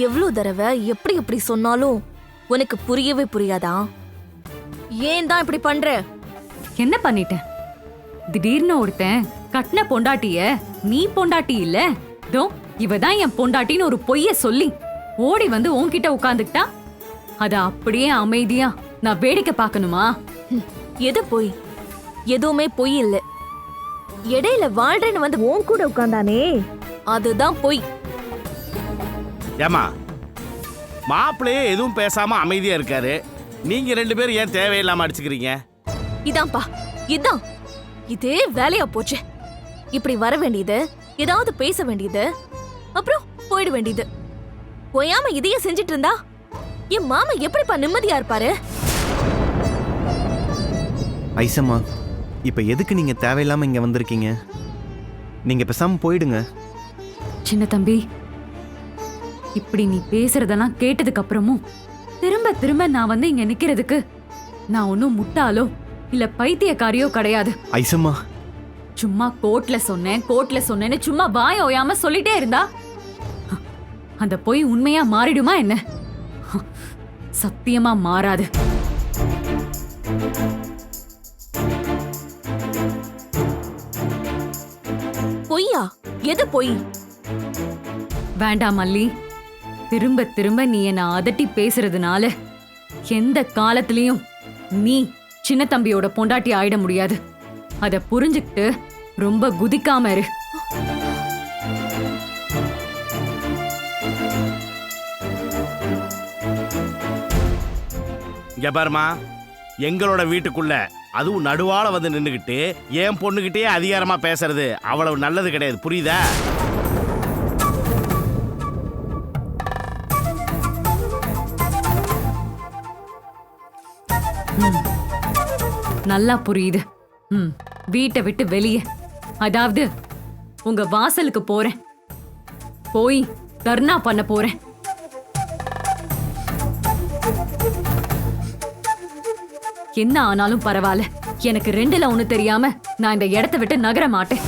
எவ்வளவு தடவை எப்படி எப்படி சொன்னாலும் உனக்கு புரியவே புரியாதா? ஏன் தான் இப்படி பண்ற? என்ன பண்ணிட்டேன்? திடீர்னு ஒருத்தன் கட்டின பொண்டாட்டிய நீ பொண்டாட்டி இல்ல, தோ இவதான் என் பொண்டாட்டின்னு ஒரு பொய்ய சொல்லி ஓடி வந்து உன்கிட்ட உட்கார்ந்துக்கிட்டா அத அப்படியே அமைதியா நான் வேடிக்கை பார்க்கணுமா? எது பொய்? எதுவுமே பொய் இல்ல. இடையில வாழ்றேன்னு வந்து உன் கூட உட்கார்ந்தானே, அதுதான் பொய். ஏமா, மாப்பிள்ளையே எதுவும் பேசாம அமைதியா இருக்காரு, நீங்க ரெண்டு பேரும் ஏன் தேவையில்லாம அடிச்சுக்கிறீங்க? இதான்ப்பா, இதான் இதே வேலையா போச்சு. இப்படி வர வேண்டியது, ஏதாவது பேச வேண்டியது, அப்புறம் போயிட வேண்டியது. போயாம இதையே செஞ்சிட்டு இருந்தா என் மாமா எப்படிப்பா நிம்மதியா இருப்பாரு? ஐசம்மா, இப்ப எதுக்கு நீங்க தேவையில்லாம இங்க வந்திருக்கீங்க? நீங்க பேசாம போயிடுங்க. சின்ன தம்பி, இப்படி நீ பேசுறதெல்லாம் கேட்டதுக்கு அப்புறமும் திரும்ப திரும்ப நான் வந்து இங்க நிக்கிறதுக்கு நான் ஒன்னும் முட்டாளோ இல்ல பைத்தியக்காரியோ கிடையாது. ஐசம்மா, சும்மா கோர்ட்ல சொன்னேன்னு சும்மா வாய ஓயாம சொல்லிட்டே இருந்தா அந்த பொய் உண்மையா மாறிடுமா என்ன? சத்தியமா மாறாது. பொய்யா? எது பொய்? வேண்டாம் மல்லி, திரும்ப திரும்ப நீ என்ன அதட்டி பேசுறதுனால எந்த காலத்திலயும் நீ சின்ன தம்பியோட பொண்டாட்டி ஆயிட முடியாது. அத புரிஞ்சுக்கிட்டு ரொம்ப குதிக்காம இரு. இங்க பாருமா, எங்களோட வீட்டுக்குள்ள அதுவும் நடுவால வந்து நின்னுகிட்டு என் பொண்ணுகிட்டே அதிகாரமா பேசுறது அவ்வளவு நல்லது கிடையாது, புரியுதா? நல்லா புரியுது. வீட்டை விட்டு வெளியே, அதாவது உங்க வாசலுக்கு போறேன். போய் தர்ணா பண்ண போறேன். என்ன ஆனாலும் பரவாயில்ல, எனக்கு ரெண்டுல ஒண்ணு தெரியாம நான் இந்த இடத்தை விட்டு நகர மாட்டேன்.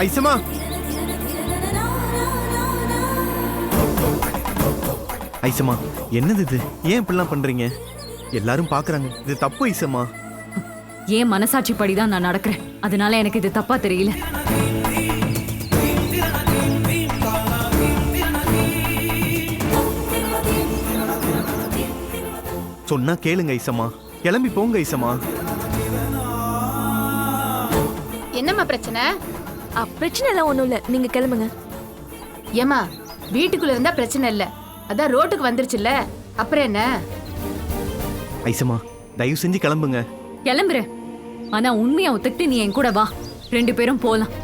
ஐசம்மா, ஐசம்மா, என்னது இது? ஏன் இப்படிலாம் பண்றீங்க? எல்லாரும் பாக்குறாங்க, இது தப்பு ஐசம்மா. ஏன் மனசாட்சி படிதான் நான் நடக்கிறேன், அதனால எனக்கு இது தப்பா தெரியல. சொன்னா கேளுங்க ஐசம்மா, கிளம்பி போங்க ஐசம்மா. என்னம்மா பிரச்சனை? பிரச்சனை எல்லாம் ஒண்ணும் இல்ல, நீங்க கிளம்புங்க. ஏமா, வீட்டுக்குள்ள இருந்தா பிரச்சனை இல்ல, அதான் ரோட்டுக்கு வந்துருச்சுல்ல, அப்புறம் என்ன? ஐசம்மா, தயவு செஞ்சு கிளம்புங்க. கிளம்புற, ஆனா உண்மையா ஒத்துக்கிட்டு நீ என் கூட வா, ரெண்டு பேரும் போலாம்.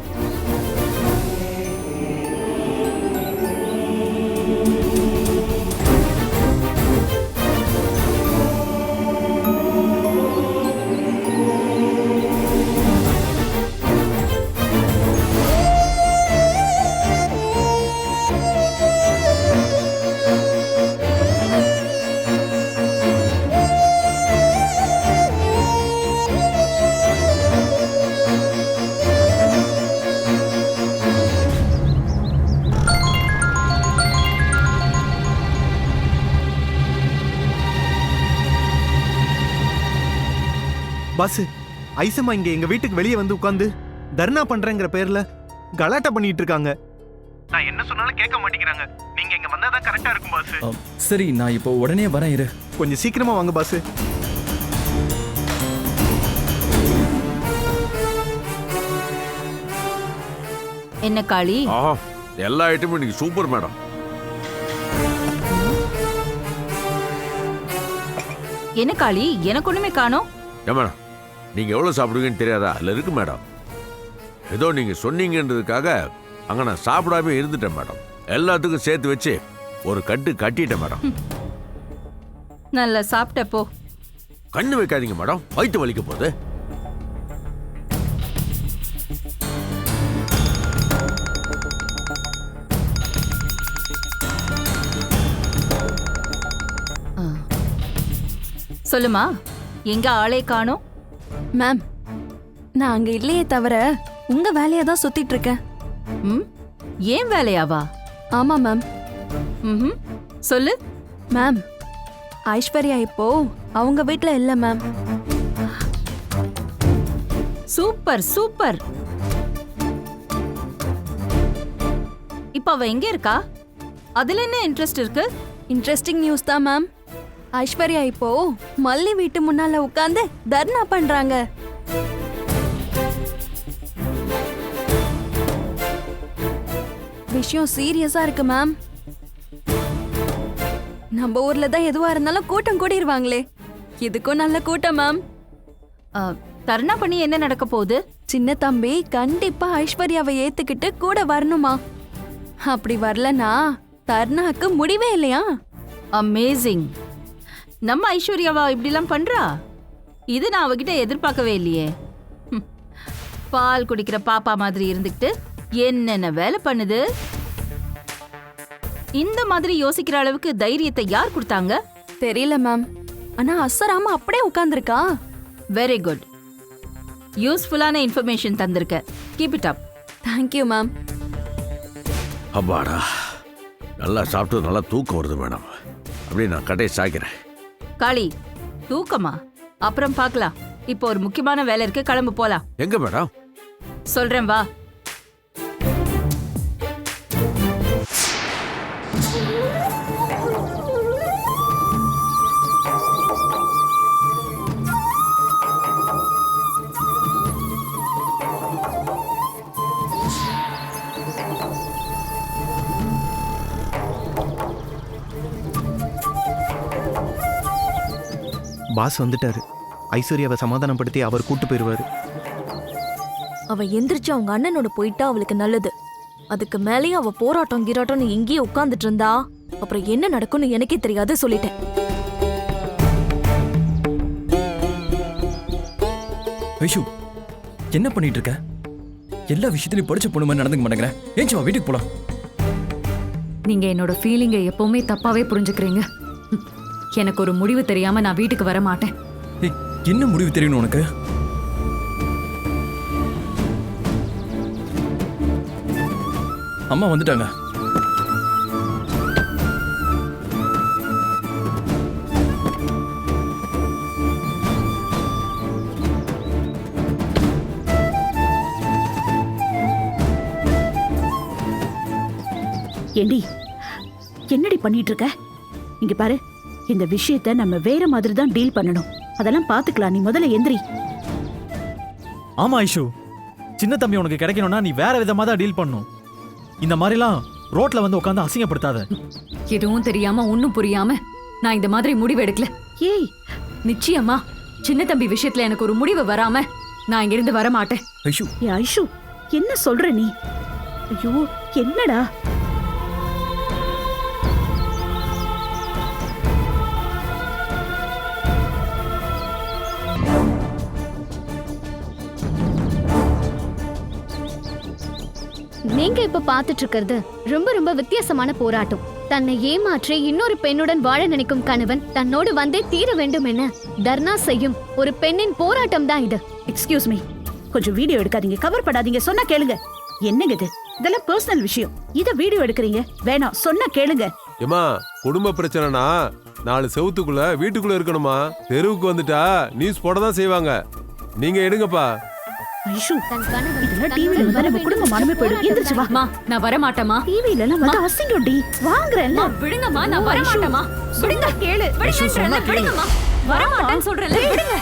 பாஸ், ஐசம்மா இங்க எங்க வீட்டுக்கு வெளியே வந்து உட்கார்ந்து தர்ணா பண்றேங்கிற பேர்ல கலாட்டா பண்ணிட்டு இருக்காங்க. நான் என்ன சொன்னாலும் கேட்க மாட்டேங்கிறாங்க. நீங்க இங்க வந்தா தான் கரெக்டா இருக்கும் பாஸ். சரி, நான் இப்போ உடனே வரேன், இரு. கொஞ்சம் சீக்கிரமா வாங்க பாஸ். என்ன காளி? எல்லா ஐட்டமும் இன்னைக்கு சூப்பர் மேடம். என்ன காளி, எனக்கு ஒண்ணுமே காணோம். மேடம், நீங்க எவ்வளவு சாப்பிடுவீங்கன்னு தெரியாதா? அதுல இருக்கு மேடம். ஏதோ நீங்க சொன்னீங்கன்றதுக்காக அங்க நான் சாப்பிடாம இருந்துட்டேன் மேடம். எல்லாத்துக்கும் சேர்த்து வச்சு ஒரு கட்டு கட்டிட்டேன் மேடம். நல்லா சாப்பிட்ட போ. கண்ணு வைக்காதீங்க மேடம், வயிற்று வலிக்க போகுது. சொல்லுமா, எங்க ஆளே காணோம்? மேம், நான் அங்க இல்லையே தவிர உங்க வேலையா தான் சுத்திட்டு இருக்கேன். ம், ஏன் வேலையாவா? ஆமா மேம். ம், சொல்லு. மேம், ஐஸ்வர்யா இப்போ அவங்க வீட்ல இல்ல மேம். Super super. இப்ப அவ எங்க இருக்கா? அதுல என்ன இன்ட்ரெஸ்ட் இருக்கு? இன்ட்ரெஸ்டிங் நியூஸ் தான் மேம். ஐஸ்வர்யா இப்போ மல்லி வீட்டு முன்னால உட்கார்ந்து தர்ணா பண்றாங்க. விஷயம் சீரியஸா இருக்கு மேம். நம்ம ஊர்ல தான் எதுவா இருந்தாலும் கூட்டம் கூடிடுவாங்களே, இதுக்கும் நல்ல கூட்டம் மேம். தர்ணா பண்ணி என்ன நடக்க போகுது? சின்ன தம்பி கண்டிப்பா ஐஸ்வர்யாவை ஏத்துக்கிட்டு கூட வரணுமா. அப்படி வரலனா தர்ணாக்கு முடிவே இல்லையா? அமேசிங். நம்ம ஐஸ்வர்யாவா இப்படிலாம் பண்றா? இது நான் அவகிட்ட எதிர்பார்க்கவே இல்லையே. பால் குடிக்கிற பாப்பா மாதிரி இருந்துக்கிட்டு என்னென்ன வேலை பண்ணுது. இந்த மாதிரி யோசிக்கிற அளவுக்கு தைரியத்தை யார் கொடுத்தாங்க? தெரியல மேம். ஆனா அசராம அப்படியே உட்கார்ந்திருக்கா. Very good. யூஸ்ஃபுல்லான இன்ஃபர்மேஷன் தந்திருக்க. Keep it up. Thank you ma'am. அப்பாடா, நல்லா சாப்பிட்டு நல்லா தூக்கம் வருது மேடம். அப்படியே நான் கடையை சாய்க்கிறேன். காளி, தூக்கமா? அப்புறம் பார்க்கலாம். இப்போ ஒரு முக்கியமான வேலை இருக்கு, கிளம்பு போலாம். எங்க மேடம்? சொல்றேன் வா. பாஸ் வந்துட்டாரு. ஐஸ்வர்யாவை சமாதானப்படுத்தி அவர் கூட்டு போயிருவாரு. அவ எந்திரிச்சு அவங்க அண்ணனோட போயிட்டா அவளுக்கு நல்லது. அதுக்கு மேலேயும் அவ போராட்டம் கிராட்டம்னு எங்கேயே உட்கார்ந்துட்டு இருந்தா அப்புறம் என்ன நடக்கும்னு எனக்கே தெரியாது. சொல்லிட்டேன். ஐஷு, என்ன பண்ணிட்டு இருக்க? எல்லா விஷயத்திலையும் படிச்ச பொண்ணு மாதிரி நடந்துக்க மாட்டேங்கிறேன். ஏன் வீட்டுக்கு போலாம். நீங்க என்னோட ஃபீலிங்கை எப்பவுமே தப்பாவே புரிஞ்சுக்கிறீங்க. எனக்கு ஒரு முடிவு தெரியாம நான் வீட்டுக்கு வர மாட்டேன். ஏய், என்ன முடிவு தெரியணும் உனக்கு? அம்மா வந்துட்டாங்க. ஏண்டி, என்னடி பண்ணிட்டு இருக்க? இங்க பாரு, இந்த விஷயத்தை நம்ம வேற மாதிரி தான் டீல் பண்ணணும். அதெல்லாம் பாத்துக்கலாம். நீ முதல்ல எந்திரி. ஆமா ஐஷு, சின்ன தம்பி உனக்கு கிடைக்கணும்னா நீ வேற விதமா தான் டீல் பண்ணணும். இந்த மாதிரிலாம் ரோட்ல வந்து உட்காந்து அசிங்கப்படுத்தாத. எதுவும் தெரியாம ஒன்னும் புரியாம நான் இந்த மாதிரி முடிவு எடுக்கல. ஏய், நிச்சயமா சின்ன தம்பி விஷயத்துல எனக்கு ஒரு முடிவு வராம நான் இங்கிருந்து வர மாட்டேன். ஐஷு, ஏ ஐஷு, என்ன சொல்ற நீ? ஐயோ, என்னடா? நீங்க இப்ப பாத்துட்டு இருக்கிறது ரொம்ப ரொம்ப வித்தியாசமான போராட்டம். தன்னை ஏமாற்றி இன்னொரு பெண்ணுடன் வாழ நினைக்கும் கணவன் தன்னோடு வந்தே தீர வேண்டும் என தர்ணா செய்யும் ஒரு பெண்ணின் போராட்டம் தான் இது. எக்ஸ்கியூஸ் மீ, கொஞ்சம் வீடியோ எடுக்காதீங்க, கவர் படாதீங்க. சொன்னா கேளுங்க. என்னங்க இது? இதெல்லாம் பர்சனல் விஷயம். இத வீடியோ எடுக்கிறீங்க? வேணாம், சொன்னா கேளுங்க. ஏமா, குடும்ப பிரச்சனைனா 4 செவுத்துக்குள்ள வீட்டுக்குள்ள இருக்கணுமா? தெருவுக்கு வந்துட்டா நியூஸ் போட தான் செய்வாங்க. நீங்க எடுங்கப்பா. ஐஷு, இதெல்லாம் டிவில வந்தா நம்ம குடும்ப மானமே போயிடும். எந்திரிச்சு வா. மா, நான் வர மாட்டேமா. டிவில எல்லாம் வந்து அசிங்கம்டி. வாங்குறேன்ல. விடுங்கம்மா, நான் வர மாட்டேமா. விடுங்க, கேளு. விடுங்கம்மா, வர மாட்டேன்னு சொல்றேன்ல, விடுங்க.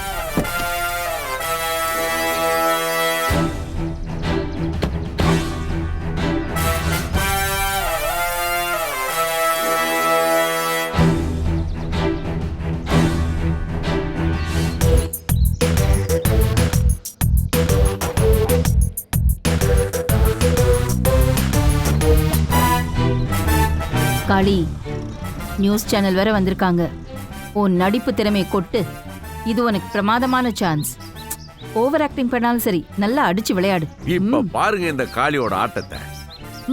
காளி, நியூஸ் சேனல் வேற வந்திருக்காங்க. உன் நடிப்பு திறமையை கொட்டு. இது உனக்கு பிரமாதமான சான்ஸ். ஓவர் ஆக்டிங் பண்ணாலும் சரி, நல்லா அடிச்சு விளையாடு. இப்ப பாருங்க இந்த காளியோட ஆட்டத்தை.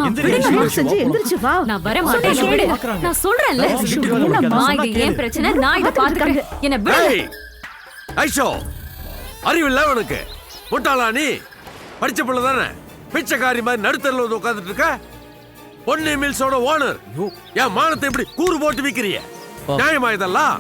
எந்திரிச்சு வா. நான் வர மாட்டேன். விடு. நான் சொல்றேன்ல. நான் இது ஏன் பிரச்சனை, நான் இத பாத்துக்கிறேன். என்ன விடு. ஏய், ஐஷோ, அறிவில்ல உனக்கு? முட்டாளா நீ? படிச்ச பிள்ளை தானே? பிச்சைக்காரி மாதிரி நடுத்தரில் வந்து உட்காந்துட்டு இருக்க. பொன்னி மில்ஸோட ஓனர் என் மானத்தை இப்படி கூறு போட்டு விக்கிறிய? நியாயமா இதெல்லாம்?